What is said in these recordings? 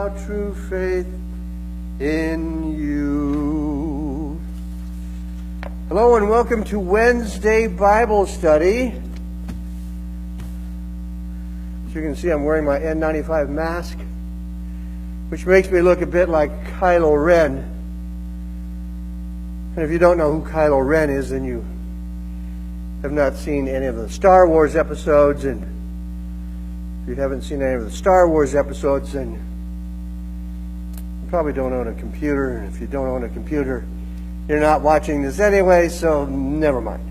without true faith in you. Hello and welcome to Wednesday Bible Study. As you can see, I'm wearing my N95 mask, which makes me look a bit like Kylo Ren. And if you don't know who Kylo Ren is, then you have not seen any of the Star Wars episodes. And if you haven't seen any of the Star Wars episodes, then you probably don't own a computer. And if you don't own a computer, you're not watching this anyway, so never mind.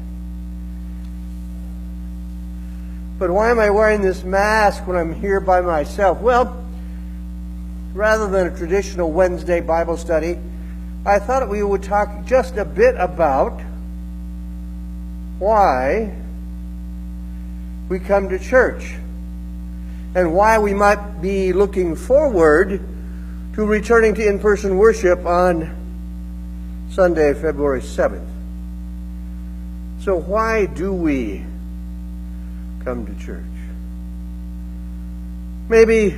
But why am I wearing this mask when I'm here by myself? Well, rather than a traditional Wednesday Bible study, I thought we would talk just a bit about why we come to church and why we might be looking forward to returning to in-person worship on Sunday, February 7th. So why do we come to church? Maybe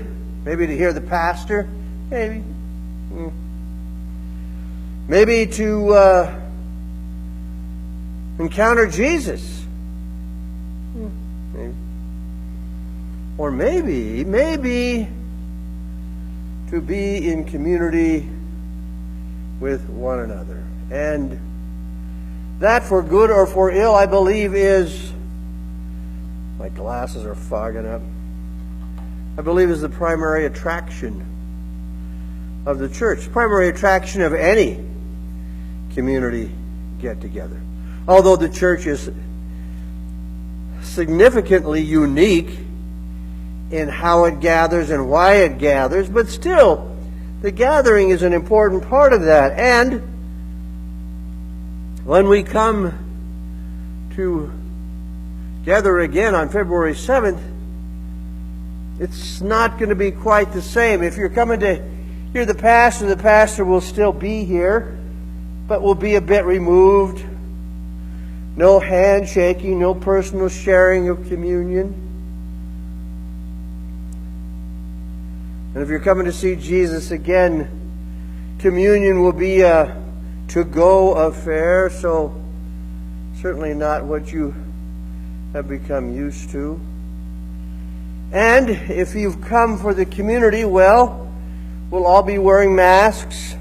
to hear the pastor, maybe. Maybe to encounter Jesus. Maybe. Or maybe to be in community with one another. And that, for good or for ill, I believe is, my glasses are fogging up, I believe is the primary attraction of the church, primary attraction of any community get-together. Although the church is significantly unique in how it gathers and why it gathers, but still, the gathering is an important part of that. And when we come to gather again on February 7th, it's not going to be quite the same. If you're coming to hear the pastor will still be here, but will be a bit removed. No handshaking, no personal sharing of communion. And if you're coming to see Jesus again, communion will be a to-go affair, so certainly not what you have become used to. And if you've come for the community, well, we'll all be wearing masks.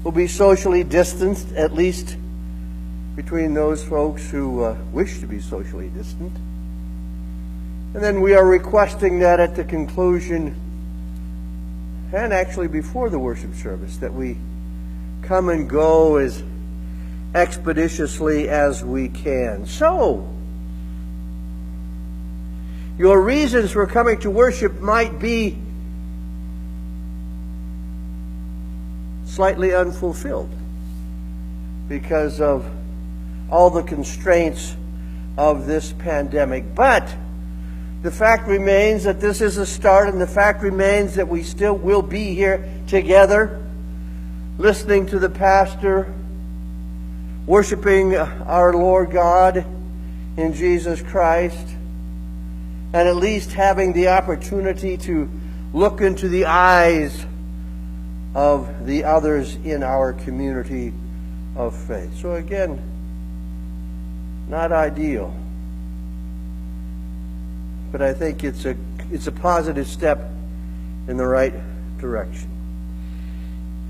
We'll be socially distanced, at least between those folks who wish to be socially distant. And then we are requesting that at the conclusion, and actually before the worship service, that we come and go as expeditiously as we can. So, your reasons for coming to worship might be slightly unfulfilled because of all the constraints of this pandemic. But the fact remains that this is a start, and the fact remains that we still will be here together, listening to the pastor, worshiping our Lord God in Jesus Christ, and at least having the opportunity to look into the eyes of the others in our community of faith. So again, not ideal, but I think it's a positive step in the right direction.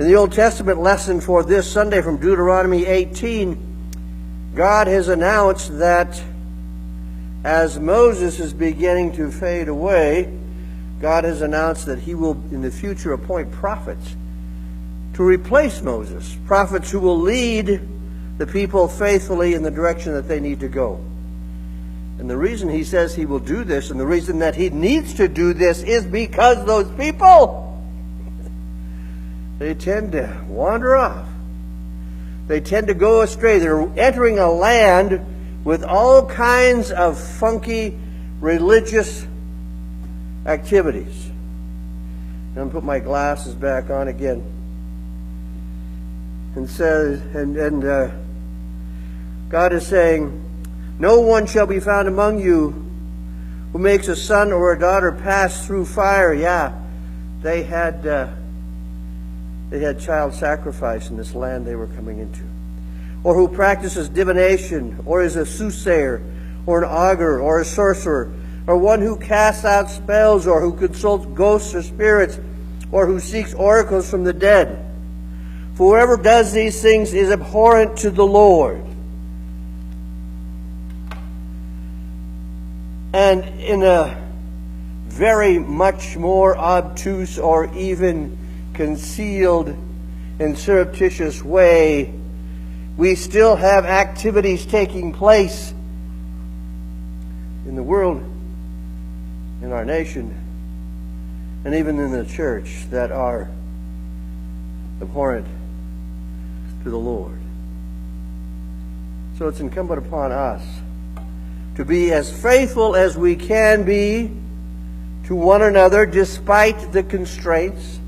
In the Old Testament lesson for this Sunday from Deuteronomy 18, God has announced that as Moses is beginning to fade away, God has announced that He will in the future appoint prophets to replace Moses, prophets who will lead the people faithfully in the direction that they need to go. And the reason He says He will do this, and the reason that He needs to do this, is because those people, they tend to wander off. They tend to go astray. They're entering a land with all kinds of funky religious activities. I'm going to put my glasses back on again. And says, God is saying, no one shall be found among you who makes a son or a daughter pass through fire, they had child sacrifice in this land they were coming into, or who practices divination, or is a soothsayer, or an augur, or a sorcerer, or one who casts out spells, or who consults ghosts or spirits, or who seeks oracles from the dead. For whoever does these things is abhorrent to the Lord. And in a very much more obtuse or even concealed and surreptitious way, we still have activities taking place in the world, in our nation, and even in the church that are abhorrent to the Lord. So it's incumbent upon us to be as faithful as we can be to one another despite the constraints,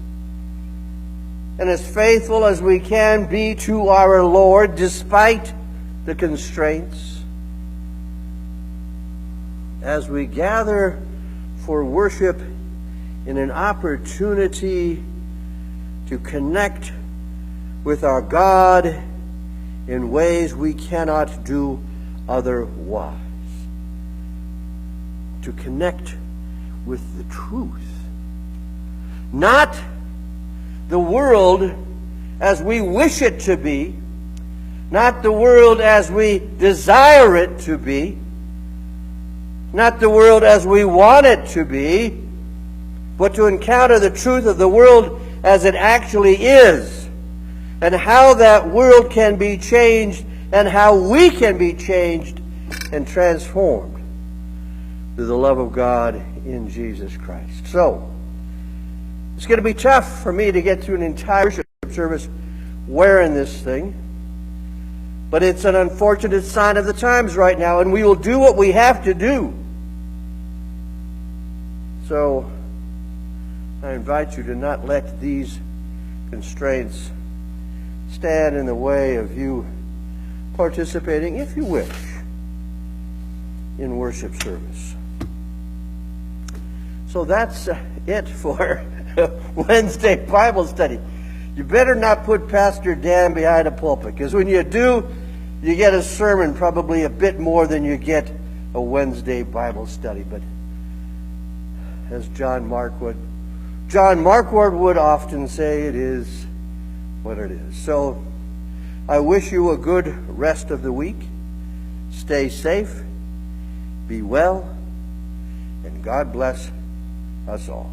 and as faithful as we can be to our Lord despite the constraints, as we gather for worship in an opportunity to connect with our God in ways we cannot do otherwise. To connect with the truth. Not the world as we wish it to be, not the world as we desire it to be, not the world as we want it to be, but to encounter the truth of the world as it actually is, and how that world can be changed, and how we can be changed and transformed through the love of God in Jesus Christ. So, it's going to be tough for me to get through an entire worship service wearing this thing, but it's an unfortunate sign of the times right now, and we will do what we have to do. So, I invite you to not let these constraints stand in the way of you participating, if you wish, in worship service. So that's it for Wednesday Bible study. You better not put Pastor Dan behind a pulpit, because when you do, you get a sermon probably a bit more than you get a Wednesday Bible study. But as John Marquardt would often say, it is what it is. So I wish you a good rest of the week. Stay safe, be well, and God bless us all.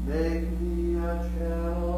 Make me a channel